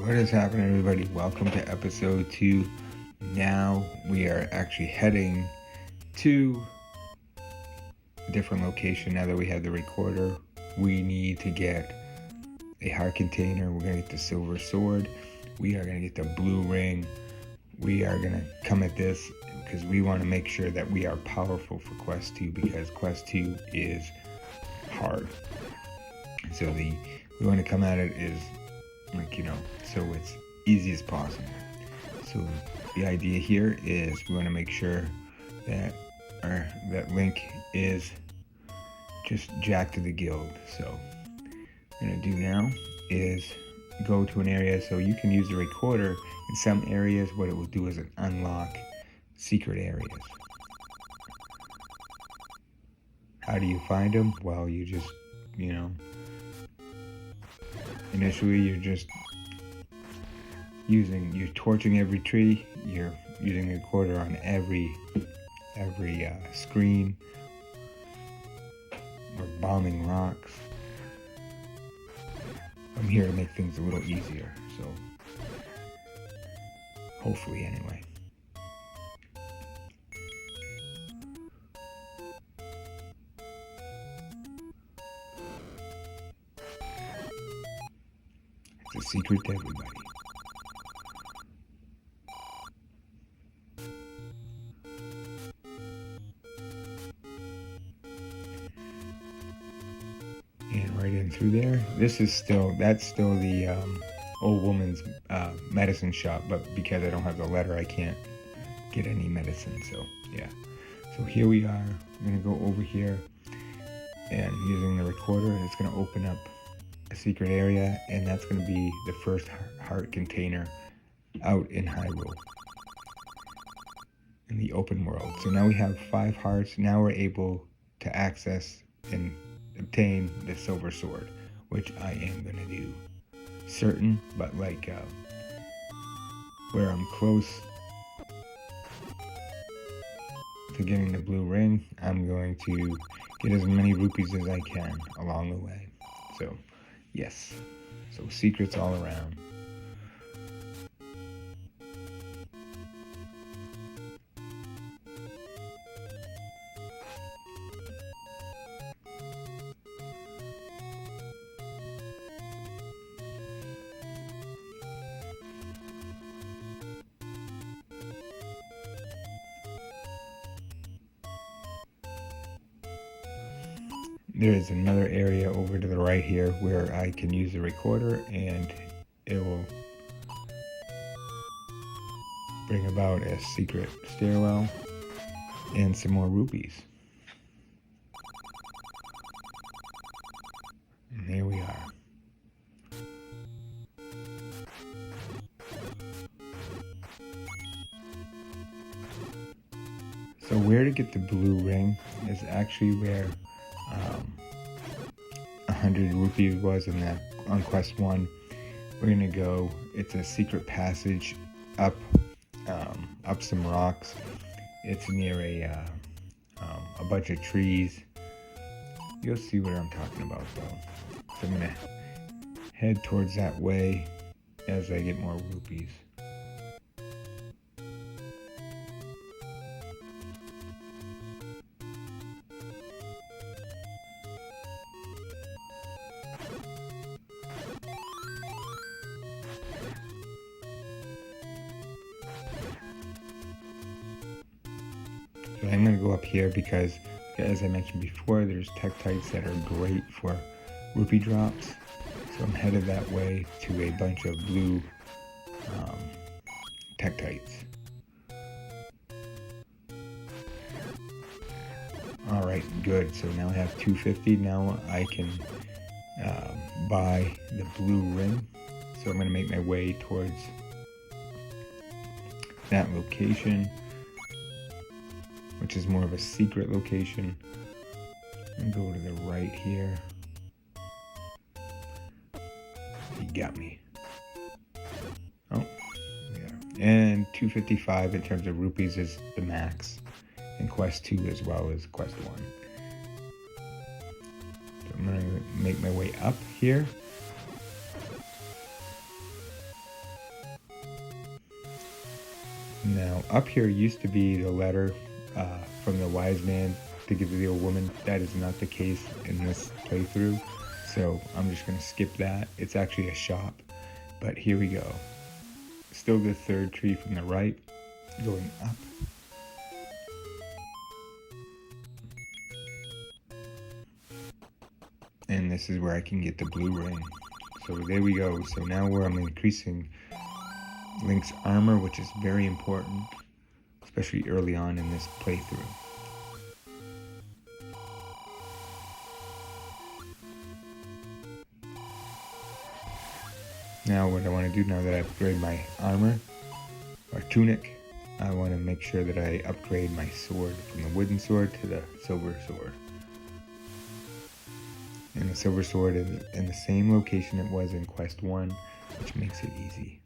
What is happening, everybody? Welcome to episode 2. Now we are actually heading to a different location. Now that we have the recorder, we need to get a heart container. We're going to get the silver sword. We are going to get the blue ring. We are going to come at this because we want to make sure that we are powerful for Quest 2, because Quest 2 is hard. So we want to come at it is so it's easy as possible. So the idea here is we want to make sure that that Link is just Jack to the guild. So what I'm going to do now is go to an area, so you can use the recorder in some areas. What it will do is it unlock secret areas. How do you find them? Well, you just, initially you're just you're torching every tree, you're using a recorder on every screen. We're bombing rocks. I'm here to make things a little easier, so hopefully anyway. It's a secret to everybody. And right in through there. That's still the old woman's medicine shop, but because I don't have the letter, I can't get any medicine. So yeah. So here we are. I'm gonna go over here, and using the recorder, it's gonna open up a secret area, and that's gonna be the first heart container out in Hyrule, in the open world. So now we have 5 hearts. Now we're able to access and obtain the silver sword, which I am gonna do certain, but where I'm close to getting the blue ring, I'm going to get as many rupees as I can along the way. So yes, so secrets all around. There is another area over to the right here where I can use the recorder, and it will bring about a secret stairwell and some more rupees. And there we are. So where to get the blue ring is actually where 100 rupees was on Quest 1. We're gonna go, it's a secret passage up some rocks. It's near a bunch of trees. You'll see what I'm talking about though. So I'm gonna head towards that way as I get more rupees. So I'm going to go up here because, as I mentioned before, there's tektites that are great for rupee drops. So I'm headed that way to a bunch of blue tektites. Alright, good. So now I have 250. Now I can buy the blue ring. So I'm going to make my way towards that location, which is more of a secret location, and go to the right here. You got me. Oh, yeah. And 255 in terms of rupees is the max in Quest 2 as well as Quest 1. So I'm gonna make my way up here. Now, up here used to be the letter from the wise man to give to the old woman. That is not the case in this playthrough, so I'm just going to skip that. It's actually a shop, but here we go. Still the third tree from the right, going up. And this is where I can get the blue ring. So there we go. So now where I'm increasing Link's armor, which is very important, especially early on in this playthrough. Now what I want to do, now that I upgrade my armor, or tunic, I want to make sure that I upgrade my sword from the wooden sword to the silver sword. And the silver sword is in the same location it was in Quest 1, which makes it easy.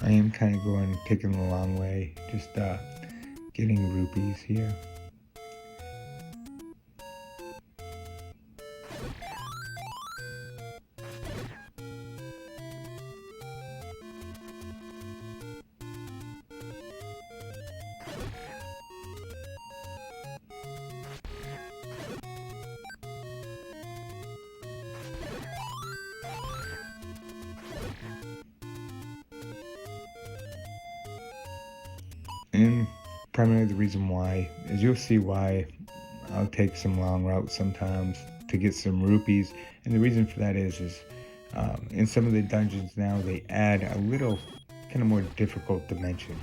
I am kind of taking the long way, just getting rupees here. And primarily the reason why is you'll see why I'll take some long routes sometimes to get some rupees. And the reason for that is in some of the dungeons now they add a little kind of more difficult dimension.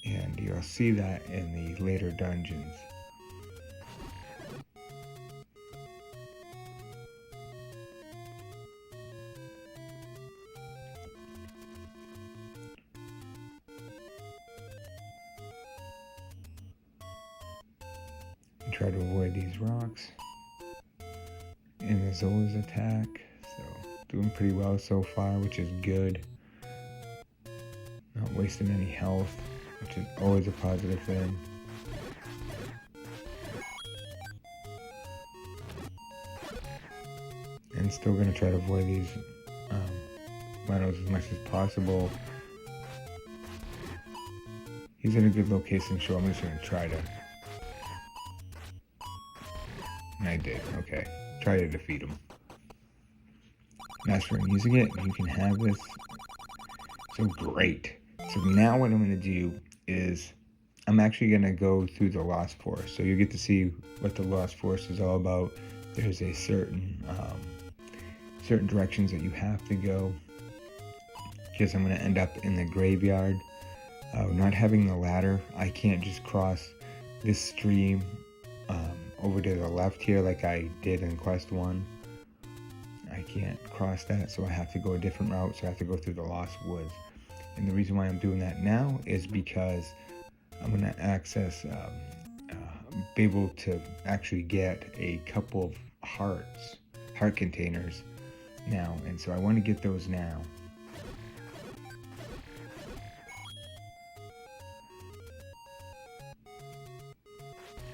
And you'll see that in the later dungeons. Try to avoid these rocks and the Zola's attack. So doing pretty well so far, which is good. Not wasting any health, which is always a positive thing. And still going to try to avoid these rhinos as much as possible. He's in a good location, so I'm just going to try to. I did, okay. Try to defeat him. Master and using it, you can have this. So great. So now what I'm going to do is I'm actually going to go through the Lost Forest. So you get to see what the Lost Forest is all about. There's a certain directions that you have to go. Because I'm going to end up in the graveyard. Not having the ladder, I can't just cross this stream over to the left here like I did in Quest 1. I can't cross that, so I have to go a different route, so I have to go through the Lost Woods. And the reason why I'm doing that now is because I'm going to access, be able to actually get a couple of heart containers now, and so I want to get those now.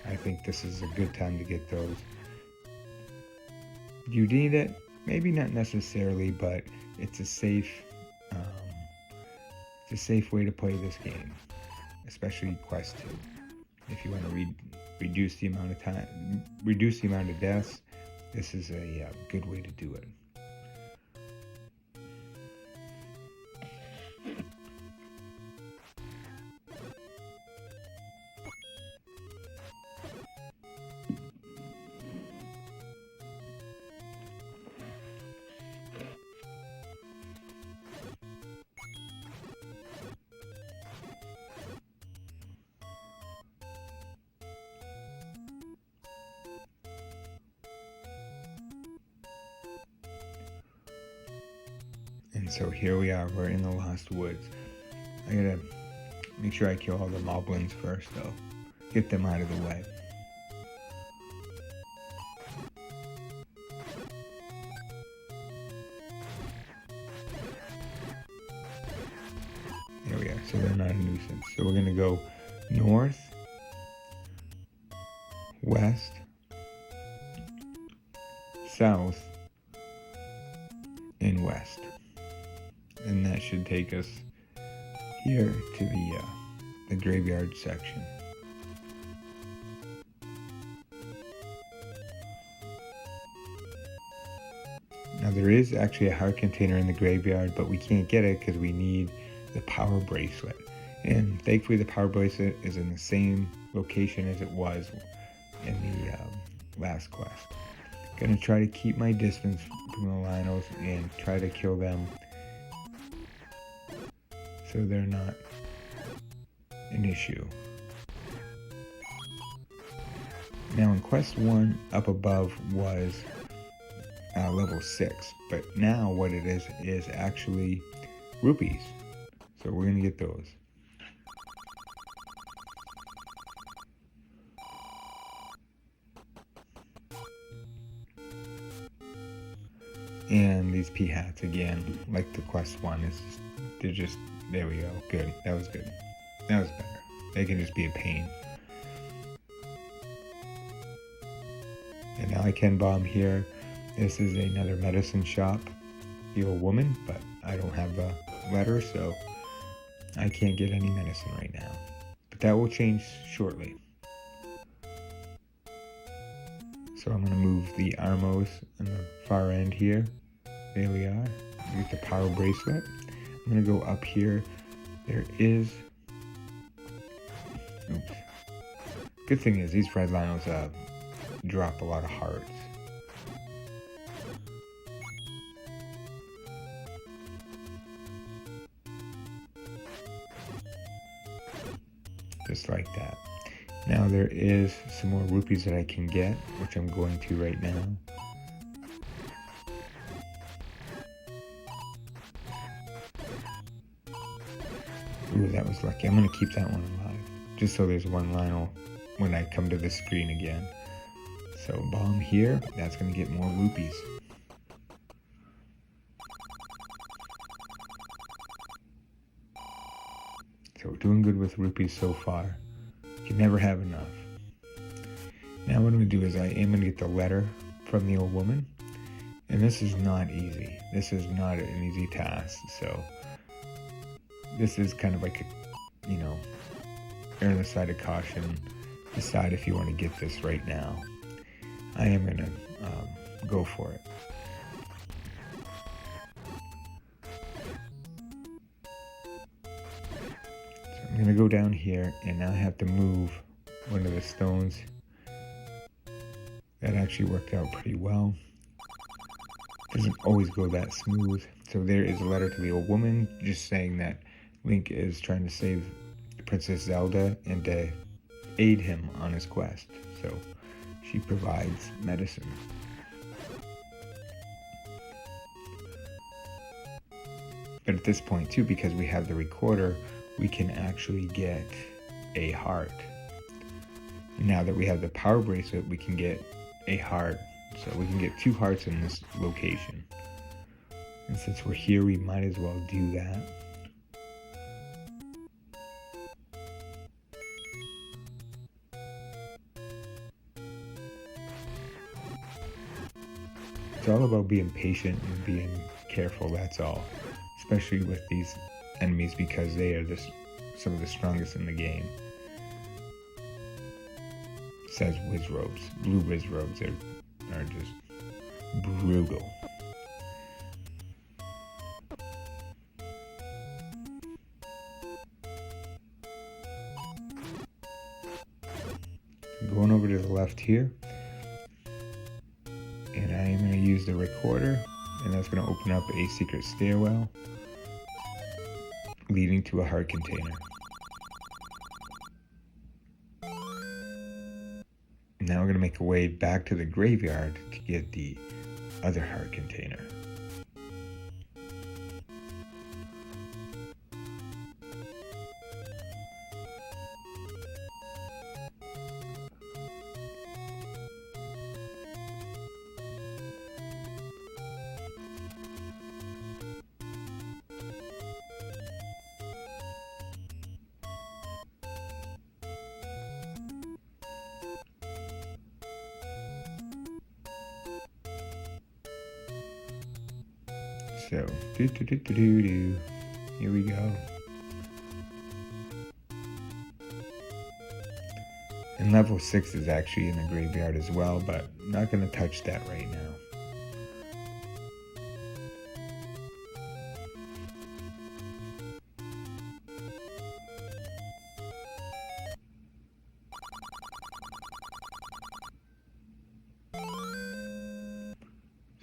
I think this is a good time to get those. You need it? Maybe not necessarily, but it's a safe way to play this game, especially Quest 2. If you want to reduce the amount of time, reduce the amount of deaths, this is a good way to do it. And so here we are, we're in the Lost Woods. I gotta Make sure I kill all the moblins first though. Get them out of the way. There we are, so they're not a nuisance. So we're gonna go north, west, south, and west. And that should take us here to the graveyard section. Now there is actually a heart container in the graveyard, but we can't get it because we need the power bracelet. And thankfully the power bracelet is in the same location as it was in the last quest. Gonna try to keep my distance from the Lionels and try to kill them so they're not an issue. Now in quest 1 up above was level 6, but now what it is actually rupees. So we're gonna get those. And these pea hats again, like the quest 1, they're just, there we go, good, that was good. That was better. They can just be a pain. And now I can bomb here. This is another medicine shop, the old woman, but I don't have the letter, so I can't get any medicine right now. But that will change shortly. So I'm gonna move the Armos on the far end here. There we are. Get the power bracelet. I'm gonna go up here. There is, oops. Good thing is these red Lionels drop a lot of hearts. Just like that. Now there is some more rupees that I can get, which I'm going to right now. Ooh, that was lucky. I'm going to keep that one alive, just so there's one Lionel when I come to the screen again. So bomb here, that's going to get more rupees. So we're doing good with rupees so far. You can never have enough. Now what I'm going to do is I am going to get the letter from the old woman. And this is not easy. This is not an easy task. So this is kind of like a, you know, err on the side of caution. Decide if you want to get this right now. I am going to go for it. I'm going to go down here, and now I have to move one of the stones. That actually worked out pretty well. Doesn't always go that smooth. So there is a letter to the old woman, just saying that Link is trying to save Princess Zelda and to aid him on his quest. So she provides medicine. But at this point too, because we have the recorder, we can actually get a heart. Now that we have the power bracelet, we can get a heart. So we can get 2 hearts in this location. And since we're here, we might as well do that. It's all about being patient and being careful, that's all. Especially with these enemies, because they are some of the strongest in the game. It says Wizrobes. Blue Wizrobes are just brutal. Going over to the left here, and I am going to use the recorder, and that's going to open up a secret stairwell leading to a heart container. Now we're going to make our way back to the graveyard to get the other heart container. So, here we go. And level 6 is actually in the graveyard as well, but I'm not going to touch that right now.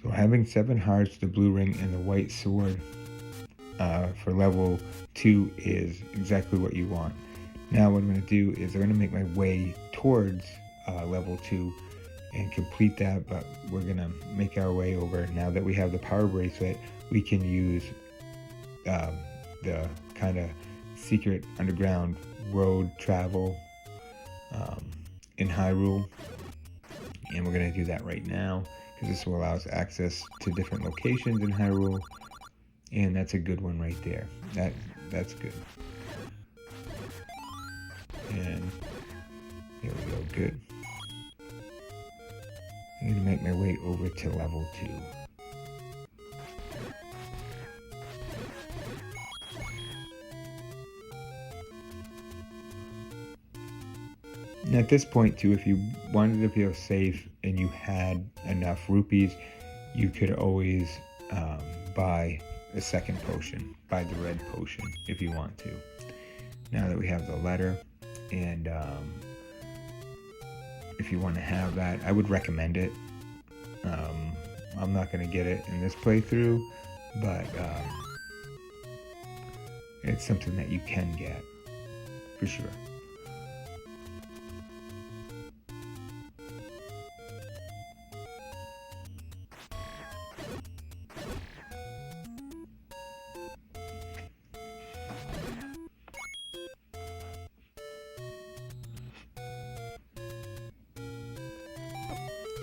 So having 7 hearts, the blue ring, and the white sword for level 2 is exactly what you want. Now what I'm going to do is I'm going to make my way towards level 2 and complete that, but we're going to make our way over. Now that we have the power bracelet, we can use the kind of secret underground road travel in Hyrule, and we're going to do that right now because this will allow us access to different locations in Hyrule, and that's a good one right there. That's good. And there we go, good. I'm going to make my way over to level 2. And at this point too, if you wanted to feel safe and you had enough rupees, you could always buy a second potion, buy the red potion if you want to. Now that we have the letter, and if you want to have that, I would recommend it. I'm not going to get it in this playthrough, but it's something that you can get for sure.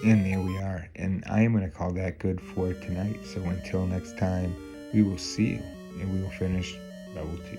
And there we are, and I am going to call that good for tonight. So until next time, we will see you, and we will finish level 2.